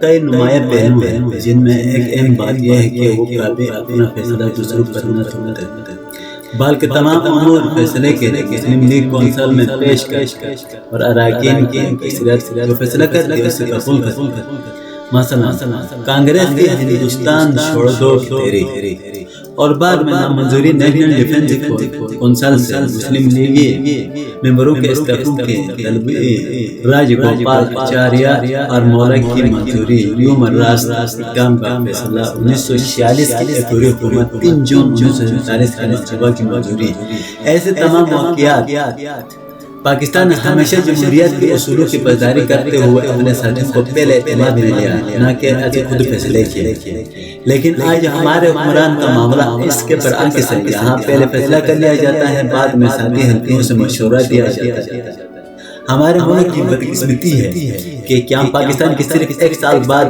کئی نمایاں پہلو ہیں جن میں ایک اہم بات یہ ہے کہ وہ قاضی اپنا فیصلہ دوسروں پر نہ تھوپتے بلکہ تمام امور فیصلے کے لیے مسلم لیگ کونسل میں پیش کر اور اراکین کی اکثریت جو فیصلہ کرتی ہے اسے قبول کرتی ہے۔ مثلا کانگریس کی ہندوستان چھوڑ دو تحریک اور بعد میں نامنظوری نیشنل ڈیفنس کونسل سے مسلم لیگی ممبروں کے استعفوں کے طلبی راج گوپال اچاریہ اور مولک کی منظوری یوم راست اقدام کا فیصلہ 1946 کی عبوری حکومت 3 جون 1947 کے منصوبہ کی منظوری، ایسے تمام واقعات پاکستان ہمیشہ جمہوریت کے اصولوں کی پاسداری کرتے ہوئے اپنے ساتھیوں کو پہلے اعتماد میں لیا نہ کہ ایسے خود فیصلے کیے۔ لیکن آج ہمارے حکمران کا معاملہ اس کے برعکس ہے، یہاں پہلے فیصلہ کر لیا جاتا ہے، بعد میں ساتھی حلقوں سے مشورہ دیا جاتا ہے۔ ہمارے ملک کی بدقسمتی ہے کہ کیا پاکستان کی صرف 1 سال بعد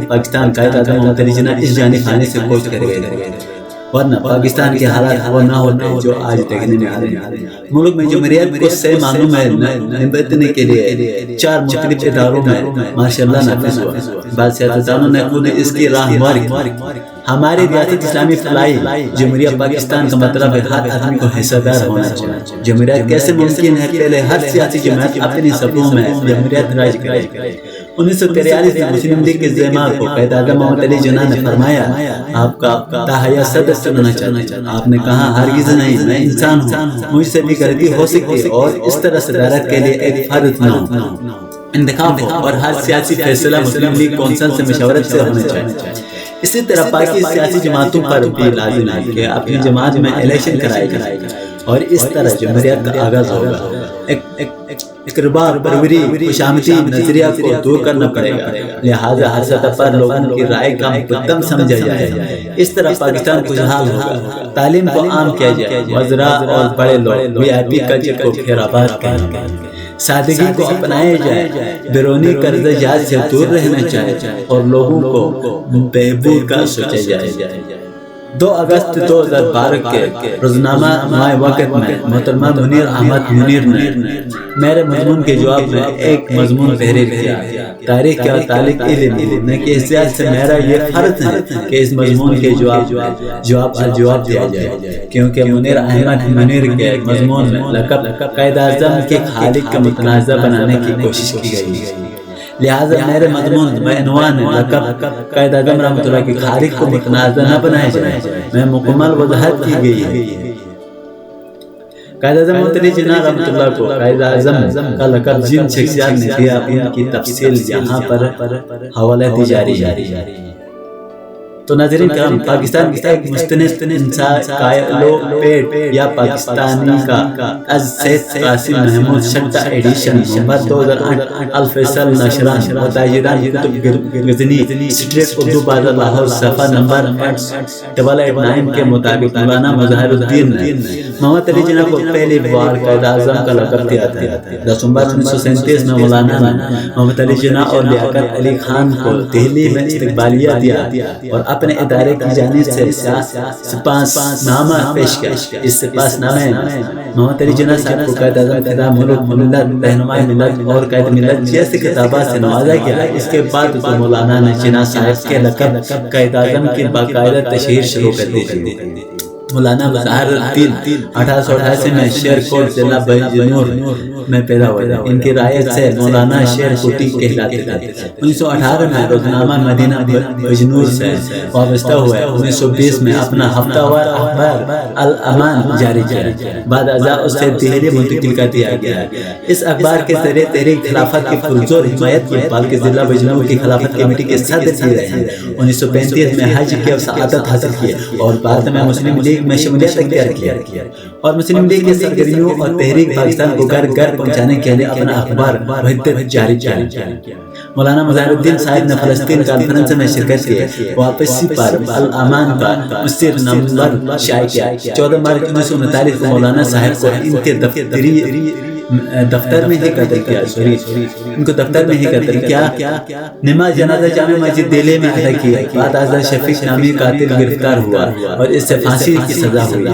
پاکستان قائد اعظم محمد علی جناح اس جانی خانے سے کوچ کر گئے، ورنہ پاکستان کے حالات وہ نہ ہوتے جو آج دیکھنے میں آ رہے ہیں۔ ملک میں جمہوریت کو صحیح معنوں میں نبھانے کے لیے 4 مختلف اداروں میں ماشاء اللہ نافذ ہوا، بعض سیاستدانوں نے خود اس کی راہنمائی کی۔ ہماری ریاست اسلامی فلاحی جمہوریہ پاکستان کا مطلب ہے ہر آدمی کو حصہ دار ہونا چاہیے۔ جمہوریت کیسے ممکن ہے؟ پہلے ہر سیاسی جماعت اپنی صفوں میں جمہوریت راج کرے۔ 1943 میں مسلم لیگ کے زعما کو قائد اعظم محمد علی جناح نے فرمایا آپ کا تاحیہ صدر چننا چاہتا ہوں۔ آپ نے کہا ہرگز نہیں، میں انسان ہوں، مجھ سے بھی غلطی ہو سکتی ہے اور اس طرح صدارت کے لیے ایک فرد نہ ہوں، انتخاب ہو اور ہر سیاسی فیصلہ مسلم لیگ کونسل سے مشاورت سے ہونا چاہیے۔ اسی طرح باقی سیاسی جماعتوں پر بھی لازم ہے کہ اپنی جماعت میں الیکشن کرائے جائے اور اس طرح جمہوریت کا آغاز ہوگا۔ اقربا پروری خوشامدی نظریہ کو دور کرنا پڑے گا، لہٰذا ہر سطح پر لوگوں کی رائے کا مقدم سمجھا جائے، اس طرح پاکستان خوشحال ہوگا۔ تعلیم کو عام کیا جائے، وزراء اور بڑے لوگ VIP کلچر کو پھر آباد کریں، سادگی کو اپنایا جائے، بیرونی قرض جات سے دور رہنا چاہیے اور لوگوں کو بہبود کا سوچا جائے۔ 2 اگست 2012 کے روزنامہ نوائے وقت میں محترمہ منیر احمد منیر نے میرے مضمون کے جواب میں ایک مضمون تحریر کیا، تاریخ کا تعلق علم نے کی حیثیت سے میرا یہ فرض ہے کہ اس مضمون کے جواب دیا جائے، کیونکہ منیر احمد منیر کے مضمون میں لقب قائد اعظم کے خالق کا متنازع بنانے کی کوشش کی گئی ہے، لہٰذا میرے مضمون میں عنوان لقب قائد اعظم رحمۃ اللہ کے خالق کو متنازع نہ بنایا جائے میں مکمل وضاحت کی گئی ہے۔ قائد اعظم محمد علی جناح رحمۃ اللہ کو قائد اعظم کا لقب جن شخصیات نے دیا ان کی تفصیل یہاں پر حوالہ دی جاری ہے۔ تو ناظرین کرام، پاکستان کی ایک مستند انسائکلو پیڈ یا پاکستانی کا از سید قاسم محمود شکتا ایڈیشن نمبر 2008 الفیصل نشران و تاجران کتب غزنی اسٹریٹ اردو بازار لاہور صفحہ نمبر 889 کے مطابق مولانا مظہر الدین نے محمد علی جناح کو پہلی بار قائد اعظم کا لقب دیا تھا۔ 10 مارچ 1937 میں مولانا نے محمد علی جناح اور لیاقت علی خان کو دہلی میں استقبالیہ دیا اور اپنے ادارے کی جانب سے سپاس نامہ پیش کیا۔ اس سپاس نامے محمد علی جناح صاحب کو قائد اعظم خطاب ملک ملت رہنمائے ملت اور قائد ملت جیسے خطابات سے نوازا گیا۔ اس کے بعد مولانا نے جناح صاحب کے لقب قائد اعظم کی باقاعدہ تشہیر شروع کر دی۔ مولانا مظہر الدین 1888 میں شیر کوٹ ضلع بجنور میں پیدا ہوئے تھے۔ ان کی رعایت سے مولانا شیر کوٹی کہلاتے تھے۔ 1918 میں روزنامہ مدینہ بجنور سے وابستہ ہوئے۔ 1920 میں اپنا ہفتہ وار اخبار الامان جاری کیا، بعد ازاں اسے دہلی منتقل کر دیا گیا۔ اس اخبار کے ذریعے تحریک خلافت کی پرزور حمایت کی، بلکہ ضلع بجنور کی خلافت کمیٹی کے صدر بھی رہے۔ 1935 میں حج کی سعادت حاصل کی اور بعد میں مسلم لیگ میں شمولیت اختیار کیا اور مسلم لیگ کے سرگرمیوں اور تحریک پاکستان کو گھر گھر پہنچانے کے لیے اپنا اخبار وحدت جاری کیا۔ مولانا مظہر الدین صاحب نے فلسطین کانفرنس میں شرکت کی، واپسی پر الامان کا مصر نمبر شائع کیا۔ 14 مارچ 1939 کو مولانا صاحب کو ان کے دفتر میں ہی قتل کیا۔ نماز جنازہ جامع مسجد دہلی میں ادا کی، بعد ازاں شفیق نامی قاتل گرفتار ہوا اور اس سے پھانسی کی سزا ہوئی۔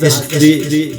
history.week.com